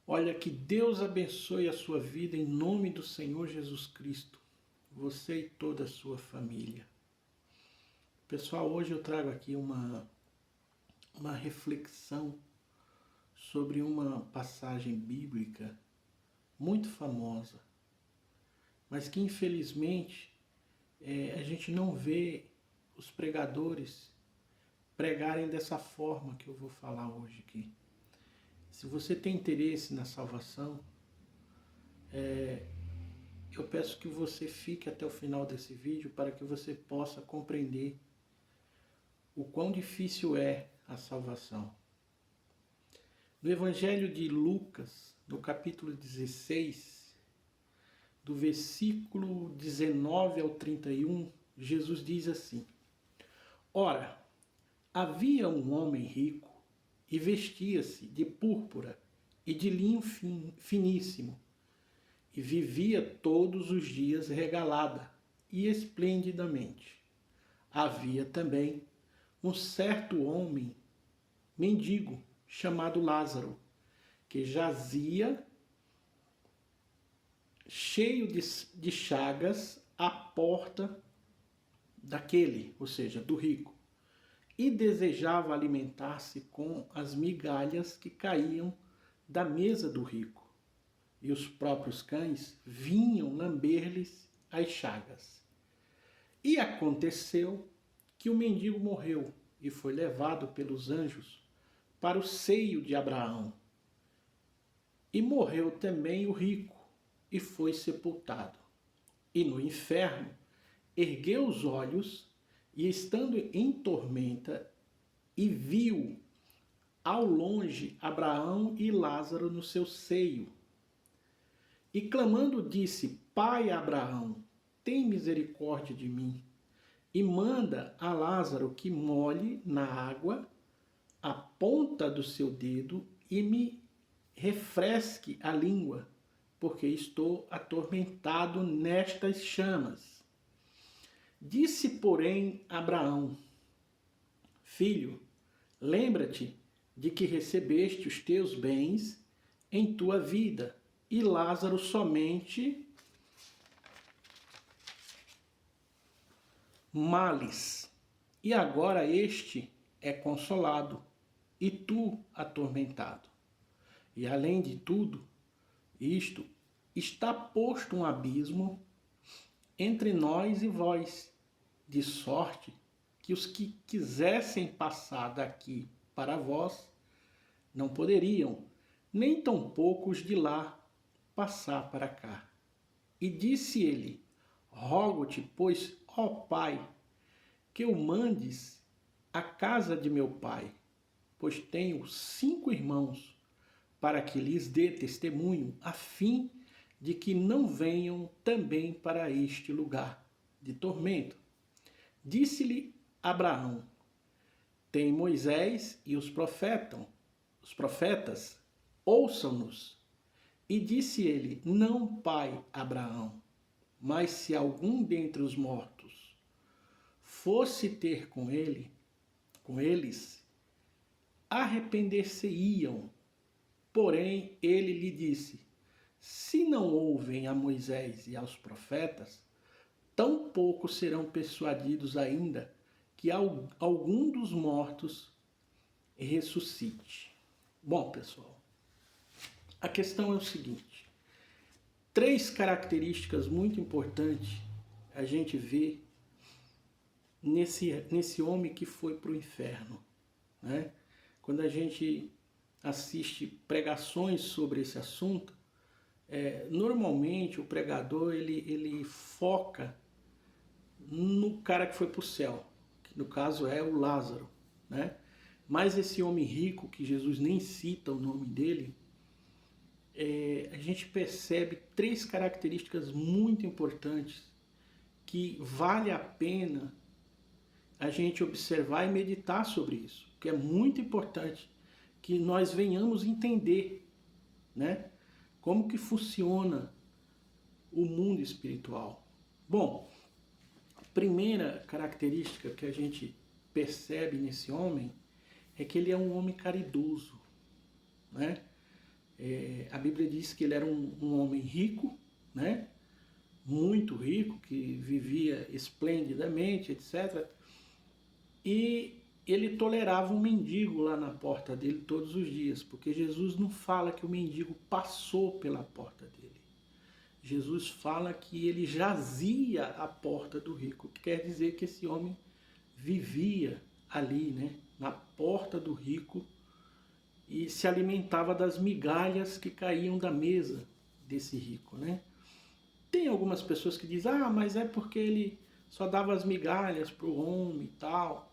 Olha, que Deus abençoe a sua vida em nome do Senhor Jesus Cristo, você e toda a sua família. Pessoal, hoje eu trago aqui uma reflexão sobre uma passagem bíblica muito famosa, mas que infelizmente a gente não vê os pregadores pregarem dessa forma que eu vou falar hoje aqui. Se você tem interesse na salvação, eu peço que você fique até o final desse vídeo para que você possa compreender o quão difícil é a salvação. No Evangelho de Lucas, no capítulo 16, do versículo 19 ao 31, Jesus diz assim: Ora, havia um homem rico e vestia-se de púrpura e de linho finíssimo, e vivia todos os dias regalada e esplendidamente. Havia também um certo homem mendigo chamado Lázaro, que jazia cheio de chagas à porta daquele, ou seja, do rico, e desejava alimentar-se com as migalhas que caíam da mesa do rico. E os próprios cães vinham lamber-lhes as chagas. E aconteceu que o mendigo morreu e foi levado pelos anjos para o seio de Abraão. E morreu também o rico e foi sepultado. E no inferno ergueu os olhos e, estando em tormenta, e viu ao longe Abraão e Lázaro no seu seio. E clamando disse: Pai Abraão, tem misericórdia de mim, e manda a Lázaro que molhe na água a ponta do seu dedo e me refresque a língua, porque estou atormentado nestas chamas. Disse, porém, Abraão: Filho, lembra-te de que recebeste os teus bens em tua vida, e Lázaro somente males. E agora este é consolado, e tu atormentado. E além de tudo isto, está posto um abismo entre nós e vós, de sorte que os que quisessem passar daqui para vós não poderiam, nem tampouco os de lá passar para cá. E disse ele: Rogo-te, pois, ó Pai, que o mandes à casa de meu pai, pois tenho 5 irmãos, para que lhes dê testemunho, a fim de que não venham também para este lugar de tormento. Disse-lhe Abraão: Tem Moisés e os profetas, ouçam-nos. E disse ele: Não, pai Abraão, mas se algum dentre os mortos fosse ter com eles, arrepender-se-iam. Porém, ele lhe disse: Se não ouvem a Moisés e aos profetas, tampouco serão persuadidos ainda que algum dos mortos ressuscite. Bom, pessoal, a questão é o seguinte: 3 características muito importantes a gente vê nesse homem que foi para o inferno, né? Quando a gente assiste pregações sobre esse assunto, normalmente o pregador ele foca no cara que foi para o céu, que no caso é o Lázaro, né? Mas esse homem rico, que Jesus nem cita o nome dele, a gente percebe 3 características muito importantes que vale a pena a gente observar e meditar sobre isso, que é muito importante que nós venhamos entender, né, como que funciona o mundo espiritual. Bom, a primeira característica que a gente percebe nesse homem é que ele é um homem caridoso, né? A Bíblia diz que ele era um homem rico, né? Muito rico, que vivia esplendidamente, etc. E ele tolerava um mendigo lá na porta dele todos os dias, porque Jesus não fala que o mendigo passou pela porta dele. Jesus fala que ele jazia à porta do rico, que quer dizer que esse homem vivia ali, né, na porta do rico, e se alimentava das migalhas que caíam da mesa desse rico, né? Tem algumas pessoas que dizem, mas é porque ele só dava as migalhas para o homem e tal,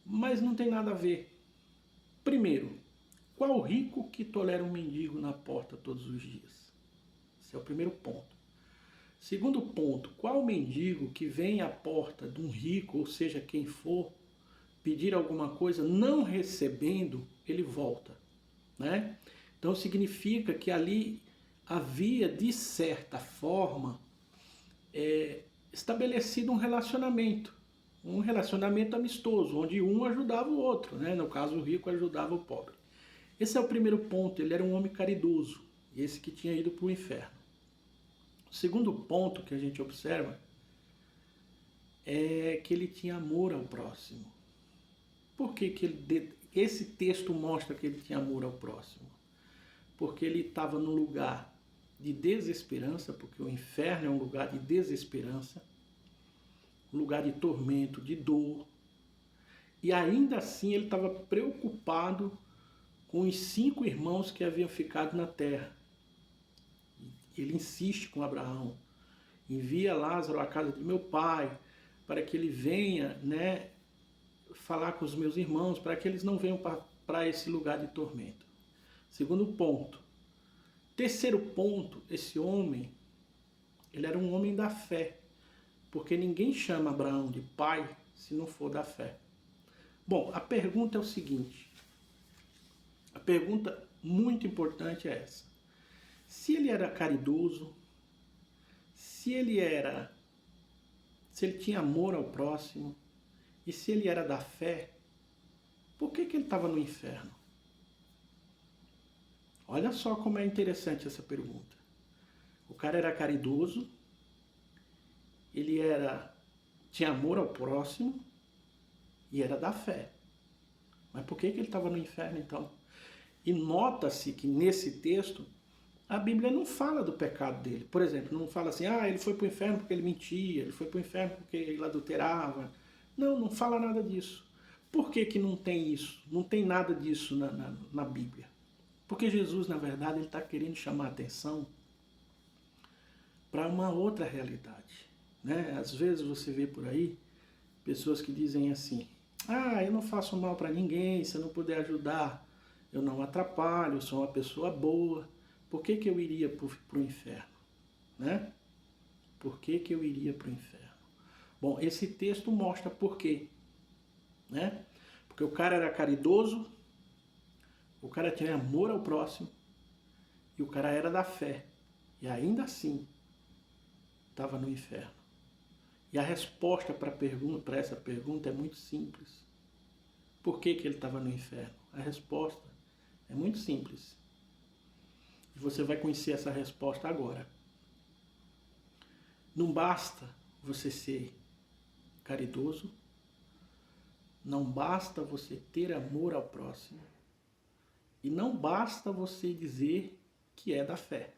mas não tem nada a ver. Primeiro, qual rico que tolera um mendigo na porta todos os dias? Esse é o primeiro ponto. Segundo ponto, qual mendigo que vem à porta de um rico, ou seja, quem for, pedir alguma coisa, não recebendo, ele volta, né? Então significa que ali havia, de certa forma, estabelecido um relacionamento amistoso, onde um ajudava o outro, né? No caso, o rico ajudava o pobre. Esse é o primeiro ponto, ele era um homem caridoso, esse que tinha ido para o inferno. O segundo ponto que a gente observa é que ele tinha amor ao próximo. Por que esse texto mostra que ele tinha amor ao próximo? Porque ele estava num lugar de desesperança, porque o inferno é um lugar de desesperança, um lugar de tormento, de dor. E ainda assim ele estava preocupado com os 5 irmãos que haviam ficado na terra. Ele insiste com Abraão, envia Lázaro à casa de meu pai, para que ele venha, né, falar com os meus irmãos, para que eles não venham para esse lugar de tormento. Segundo ponto. Terceiro ponto, esse homem, ele era um homem da fé, porque ninguém chama Abraão de pai se não for da fé. Bom, a pergunta é o seguinte, a pergunta muito importante é essa. Se ele era caridoso, se ele tinha amor ao próximo, e se ele era da fé, por que ele estava no inferno? Olha só como é interessante essa pergunta. O cara era caridoso, tinha amor ao próximo e era da fé. Mas por que ele estava no inferno então? E nota-se que nesse texto a Bíblia não fala do pecado dele. Por exemplo, não fala assim, ele foi para o inferno porque ele mentia, ele foi para o inferno porque ele adulterava. Não, não fala nada disso. Por que não tem isso? Não tem nada disso na Bíblia. Porque Jesus, na verdade, ele está querendo chamar a atenção para uma outra realidade, né? Às vezes você vê por aí pessoas que dizem assim, eu não faço mal para ninguém, se eu não puder ajudar, eu não atrapalho, eu sou uma pessoa boa, por que eu iria para o inferno? Né? Por que eu iria para o inferno? Bom, esse texto mostra por quê, né? Porque o cara era caridoso, o cara tinha amor ao próximo e o cara era da fé. E ainda assim estava no inferno. E a resposta para essa pergunta é muito simples. Por que ele estava no inferno? A resposta é muito simples. E você vai conhecer essa resposta agora. Não basta você ser caridoso, não basta você ter amor ao próximo, e não basta você dizer que é da fé.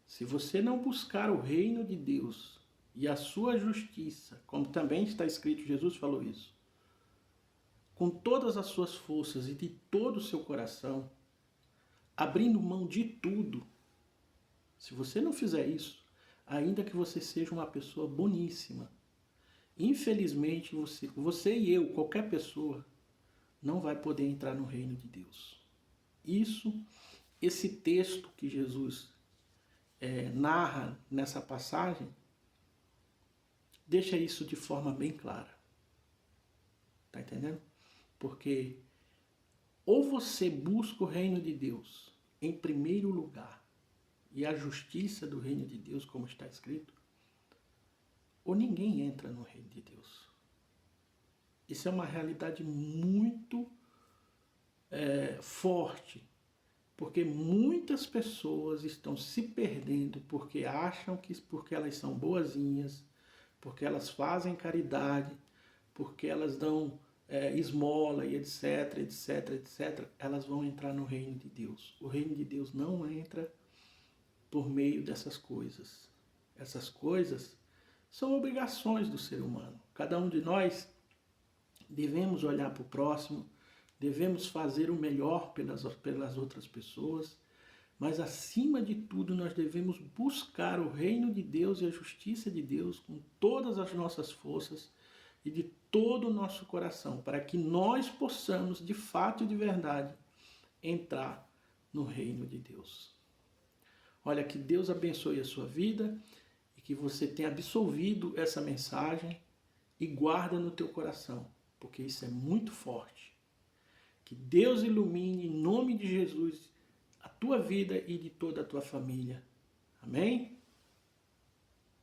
Se você não buscar o reino de Deus e a sua justiça, como também está escrito, Jesus falou isso, com todas as suas forças e de todo o seu coração, abrindo mão de tudo, se você não fizer isso, ainda que você seja uma pessoa boníssima, infelizmente você e eu, qualquer pessoa, não vai poder entrar no reino de Deus. Esse texto que Jesus narra nessa passagem, deixa isso de forma bem clara. Tá entendendo? Porque ou você busca o reino de Deus em primeiro lugar e a justiça do reino de Deus, como está escrito, ou ninguém entra no reino de Deus. Isso é uma realidade muito forte Porque muitas pessoas estão se perdendo porque acham que porque elas são boazinhas, porque elas fazem caridade, porque elas dão esmola e etc, etc, etc, elas vão entrar no reino de Deus. O reino de Deus não entra por meio dessas coisas. Essas coisas são obrigações do ser humano. Cada um de nós devemos olhar para o próximo, devemos fazer o melhor pelas outras pessoas, mas acima de tudo nós devemos buscar o reino de Deus e a justiça de Deus com todas as nossas forças e de todo o nosso coração, para que nós possamos, de fato e de verdade, entrar no reino de Deus. Olha, que Deus abençoe a sua vida e que você tenha absolvido essa mensagem e guarda no teu coração, porque isso é muito forte. Que Deus ilumine em nome de Jesus a tua vida e de toda a tua família. Amém?